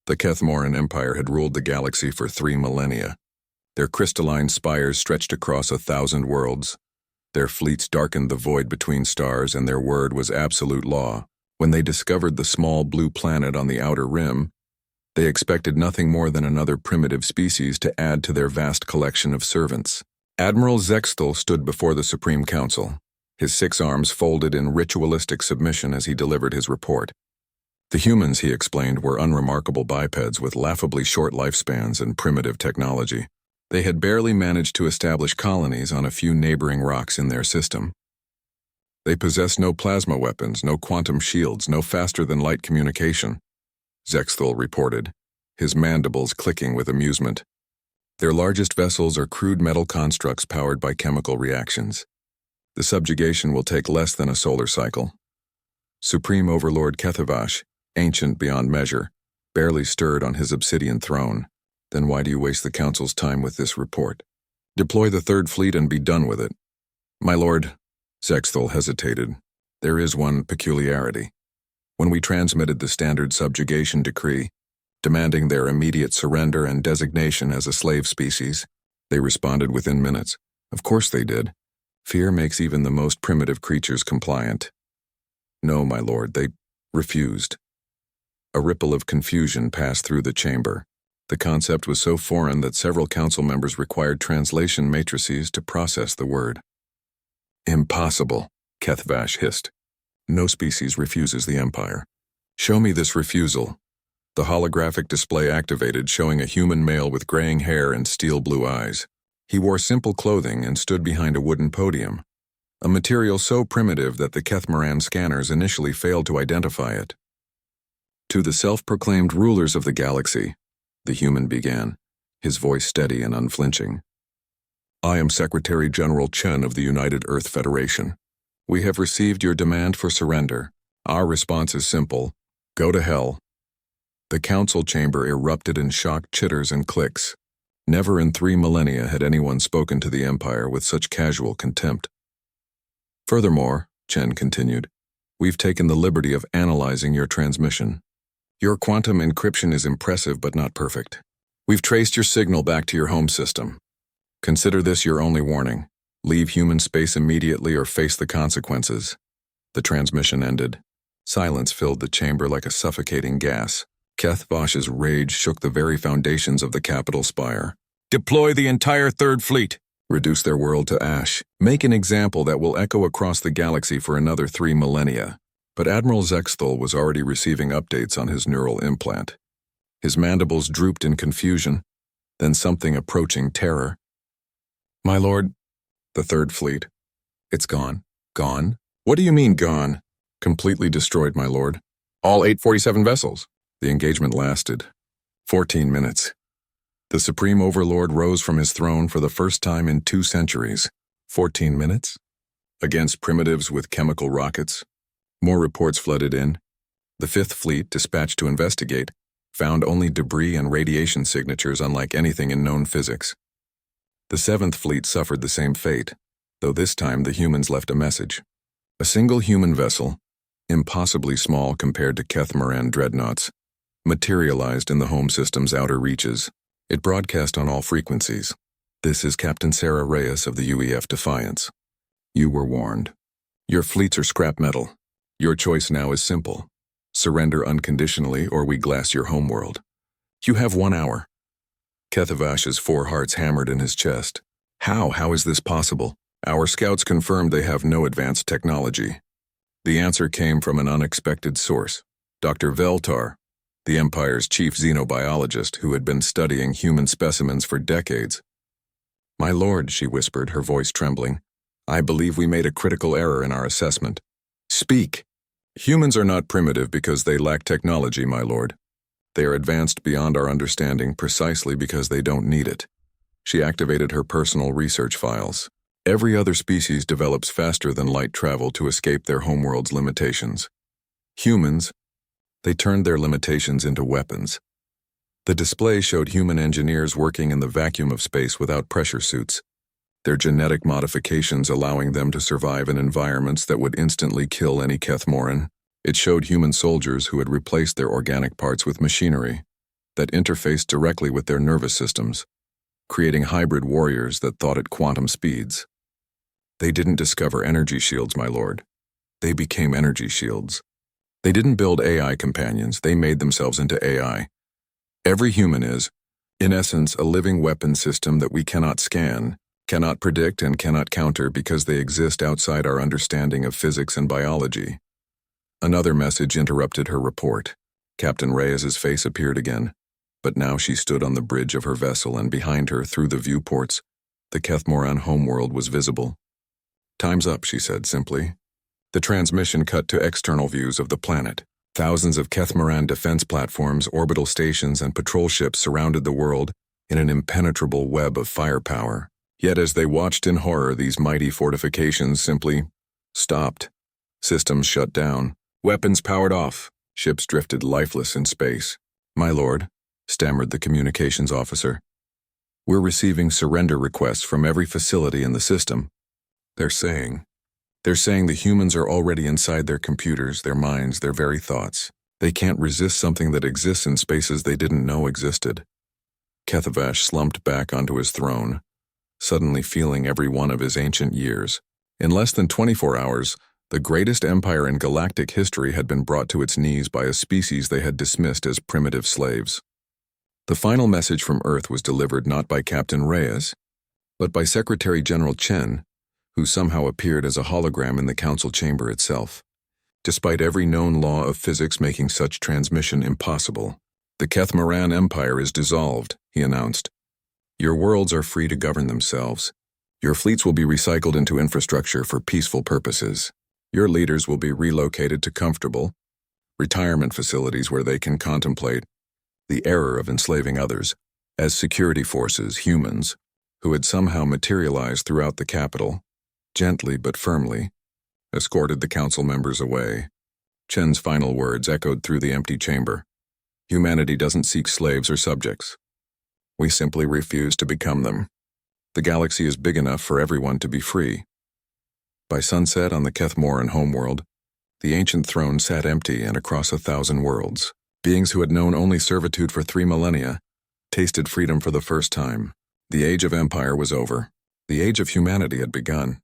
The Kethmoran Empire had ruled the galaxy for 3 millennia. Their crystalline spires stretched across 1,000 worlds. Their fleets darkened the void between stars, and their word was absolute law. When they discovered the small blue planet on the outer rim, they expected nothing more than another primitive species to add to their vast collection of servants. Admiral Zexthal stood before the Supreme Council, his 6 arms folded in ritualistic submission as he delivered his report. The humans, he explained, were unremarkable bipeds with laughably short lifespans and primitive technology. They had barely managed to establish colonies on a few neighboring rocks in their system. They possessed no plasma weapons, no quantum shields, no faster-than-light communication, Zexthal reported, his mandibles clicking with amusement. Their largest vessels are crude metal constructs powered by chemical reactions. The subjugation will take less than a solar cycle. Supreme Overlord Kethivash, ancient beyond measure, barely stirred on his obsidian throne. Then why do you waste the Council's time with this report? Deploy the 3rd Fleet and be done with it. My lord, Zexthal hesitated. There is one peculiarity. When we transmitted the standard subjugation decree, demanding their immediate surrender and designation as a slave species, they responded within minutes. Of course they did. Fear makes even the most primitive creatures compliant. No, my lord, they refused. A ripple of confusion passed through the chamber. The concept was so foreign that several council members required translation matrices to process the word. Impossible, Kethvash hissed. No species refuses the Empire. Show me this refusal. The holographic display activated, showing a human male with graying hair and steel blue eyes. He wore simple clothing and stood behind a wooden podium, a material so primitive that the Kethmoran scanners initially failed to identify it. To the self-proclaimed rulers of the galaxy, the human began, his voice steady and unflinching. I am Secretary General Chen of the United Earth Federation. We have received your demand for surrender. Our response is simple: go to hell. The council chamber erupted in shocked chitters and clicks. Never in 3 millennia had anyone spoken to the Empire with such casual contempt. Furthermore, Chen continued, we've taken the liberty of analyzing your transmission. Your quantum encryption is impressive but not perfect. We've traced your signal back to your home system. Consider this your only warning. Leave human space immediately or face the consequences. The transmission ended. Silence filled the chamber like a suffocating gas. Kethvash's rage shook the very foundations of the capital spire. Deploy the entire 3rd Fleet. Reduce their world to ash. Make an example that will echo across the galaxy for another 3 millennia. But Admiral Zexthal was already receiving updates on his neural implant. His mandibles drooped in confusion, then something approaching terror. My lord, the 3rd Fleet. It's gone. Gone? What do you mean gone? Completely destroyed, my lord. All 847 vessels. The engagement lasted 14 minutes. The Supreme Overlord rose from his throne for the first time in 2 centuries. 14 minutes? Against primitives with chemical rockets? More reports flooded in. The 5th Fleet, dispatched to investigate, found only debris and radiation signatures unlike anything in known physics. The 7th Fleet suffered the same fate, though this time the humans left a message. A single human vessel, impossibly small compared to Kethmoran dreadnoughts, materialized in the home system's outer reaches. It broadcast on all frequencies. This is Captain Sarah Reyes of the UEF Defiance. You were warned. Your fleets are scrap metal. Your choice now is simple. Surrender unconditionally or we glass your homeworld. You have 1 hour. Kethivash's 4 hearts hammered in his chest. How is this possible? Our scouts confirmed they have no advanced technology. The answer came from an unexpected source. Dr. Veltar, the Empire's chief xenobiologist who had been studying human specimens for decades. My lord, she whispered, her voice trembling, I believe we made a critical error in our assessment. Speak. Humans are not primitive because they lack technology, my lord. They are advanced beyond our understanding precisely because they don't need it. She activated her personal research files. Every other species develops faster than light travel to escape their homeworld's limitations. Humans, they turned their limitations into weapons. The display showed human engineers working in the vacuum of space without pressure suits, their genetic modifications allowing them to survive in environments that would instantly kill any Kethmoran. It showed human soldiers who had replaced their organic parts with machinery. that interfaced directly with their nervous systems, creating hybrid warriors that thought at quantum speeds. They didn't discover energy shields, my lord. They became energy shields. They didn't build AI companions, they made themselves into AI. Every human is, in essence, a living weapon system that we cannot scan, cannot predict, and cannot counter because they exist outside our understanding of physics and biology. Another message interrupted her report. Captain Reyes's face appeared again, but now she stood on the bridge of her vessel, and behind her, through the viewports, the Kethmoran homeworld was visible. "Time's up," she said simply. The transmission cut to external views of the planet. Thousands of Kethmoran defense platforms, orbital stations, and patrol ships surrounded the world in an impenetrable web of firepower. Yet as they watched in horror, these mighty fortifications simply stopped. Systems shut down. Weapons powered off. Ships drifted lifeless in space. "My lord," stammered the communications officer, "we're receiving surrender requests from every facility in the system. They're saying the humans are already inside their computers, their minds, their very thoughts. They can't resist something that exists in spaces they didn't know existed." Kethavash slumped back onto his throne, suddenly feeling every one of his ancient years. In less than 24 hours, the greatest empire in galactic history had been brought to its knees by a species they had dismissed as primitive slaves. The final message from Earth was delivered not by Captain Reyes, but by Secretary General Chen, who somehow appeared as a hologram in the council chamber itself. Despite every known law of physics making such transmission impossible, "The Kethmoran Empire is dissolved," he announced. "Your worlds are free to govern themselves. Your fleets will be recycled into infrastructure for peaceful purposes. Your leaders will be relocated to comfortable retirement facilities where they can contemplate the error of enslaving others. As security forces, humans, who had somehow materialized throughout the capital, gently but firmly, escorted the council members away." Chen's final words echoed through the empty chamber. "Humanity doesn't seek slaves or subjects. We simply refuse to become them. The galaxy is big enough for everyone to be free." By sunset on the Kethmoran homeworld, the ancient throne sat empty, and across 1,000 worlds, beings who had known only servitude for 3 millennia tasted freedom for the first time. The age of empire was over. The age of humanity had begun.